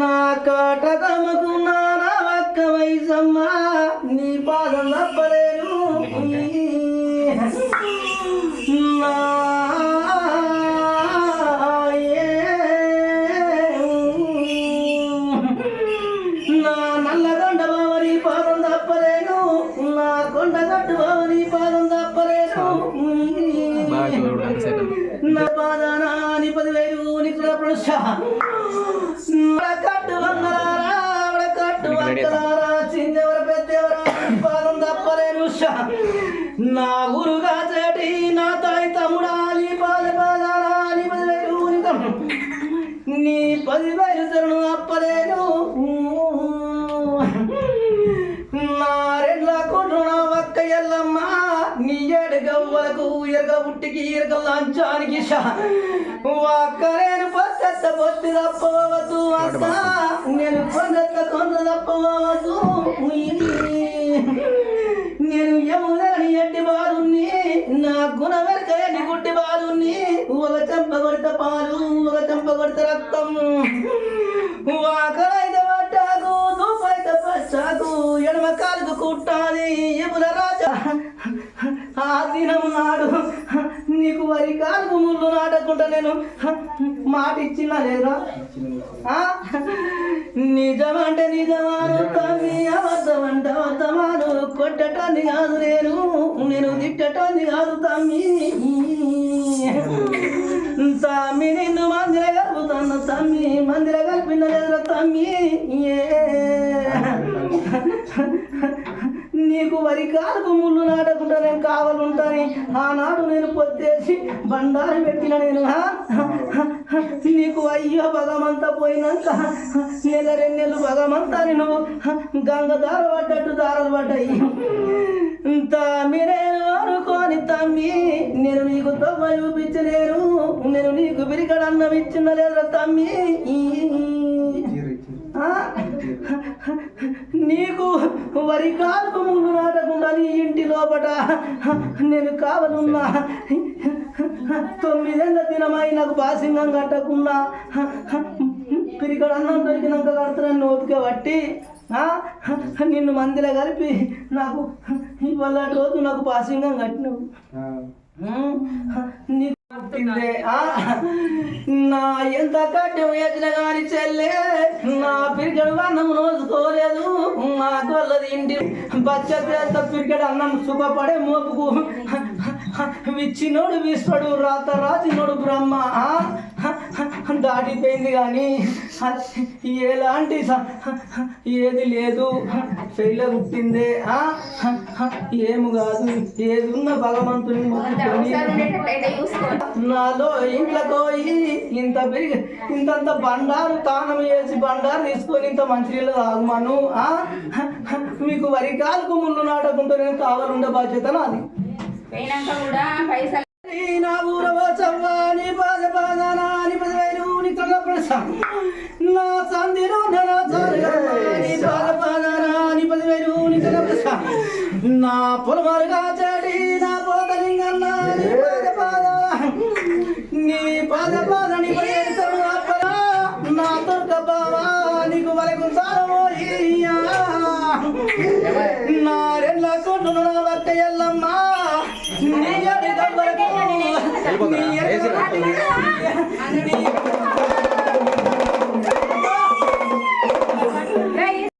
నా కాటకముకు నానా ఒక్క వయసమ్మ నీ పాదం తప్పలేను నా నల్లగొండ బావని పాదం తప్పలేను నా కొండగట్టు బావని పాదం తప్పలేను నా పాదానాని 10,000 నికుల ప్రశ కట్టు వంగలారా కట్టు వంగలారా చిన్నెవర పెద్దెవరా పాదం తప్పలేను నా గురుగా చేటి నా తాయి తమ్ముడా నీ పాదానాని 10,000 నీ 10,000 తరుణు తప్పలేను నా రెండ్ల కొట్టు నా ఒక్క ఎల్లమ్మ నీ ఏడుగవ్వలకు ఎరగ ఉట్టికి ఎరగ లంచానికి ఒక్క నేను పొత్తెత్త పొత్తి తప్పవద్దు అక్క నేను కొందెత్త కొంద తప్పవద్దు నేను యముదని ఎట్టి బాలుని నా గుణ వెనక ఎన్ని గుట్టి బాలుని ఒక చెంప కొడితే పాలు ఒక చెంప కొడితే రక్తం ఆకలైతే పట్టాకు దూపైతే పచ్చాకు ఎడమ కాలుకు కుట్టాలి ఎముల రాజా ఆ దినం నాడు నీకు వరి కాలుకు ముళ్ళు నాటకుండా నేను మాట ఇచ్చినా లేదా నిజమంటే నిజమాను తమ్మి అబద్ధం అంటే అబద్ధమాను కొట్టటాన్ని కాదు నేను తిట్టటాన్ని కాదు తమ్మి తమ్మి నిన్ను మందిర కలుపుతాను తమ్మి మందిర కలిపిన లేదా తమ్మి నీకు వరి కాలుకు ముళ్ళు నాటకుండా నేను కావాలంటాను ఆనాడు నేను పొత్తేసి బండారు పెట్టిన నేను నీకు అయ్యో భగమంతా పోయినాక నెల 2 నెలలు భగమంతా నువ్వు గంగ దార పడ్డట్టు దారాలు పడ్డాయి తమ్మి నేను అనుకోని తమ్మి నేను నీకు తొవ్వ చూపించలేను నేను నీకు బిరికడ అన్నం ఇచ్చిన లేదా తమ్మి నీకు వరి కాలుకు ముళ్ళు నాటకుండా నీ ఇంటి లోపట నేను కావాలన్నా 9 ఏళ్ళ దినమై నాకు పాసింగం కట్టకుండా పిరికడ అన్నం దొరికినాక కడతానని ఓపిక పట్టి నిన్ను మందిలో కలిపి నాకు ఇవాళ రోజు నాకు పాసింగం కట్టినావు నా ఎంత కట్టెం వేసిన కానీ చెల్లే నా పిరికడు అన్నం రోజుకోలేదు మా గొల్లది ఇంటి బచ్చ పిరికడు అన్నం సుఖపడే మోపుకు విచ్చినోడు విశ్వడు రాత రాసినోడు బ్రహ్మ దాటిపోయింది కానీ ఎలాంటి ఏది లేదు శైల పుట్టిందే ఏము కాదు ఏది ఉన్న భగవంతుని మొక్కుకొని నాలో ఇంట్లో పోయి ఇంతంత బండారు తానం వేసి బండారు తీసుకొని ఇంత మంచినీళ్ళు తాగమను మీకు వరి కాలుకు ముళ్ళు నాటకుంటే నేను కావాలండే బాధ్యత నాది నా ఊరవో చవ్వాని బాధ బాధాని 10,000 నికల ప్రసం నా సందిలో నా చాలని బాధ బాధాని 10,000 నికల ప్రసం నా పొలమరుగా చెడి నా పోతలింగన్నా నీ పాద బాధని నా దుర్గ బావా నీకు వరకు సారమోయ్యా నా రెండ్ల కొట్టు నా ఒక్క ఎల్లమ్మ నీ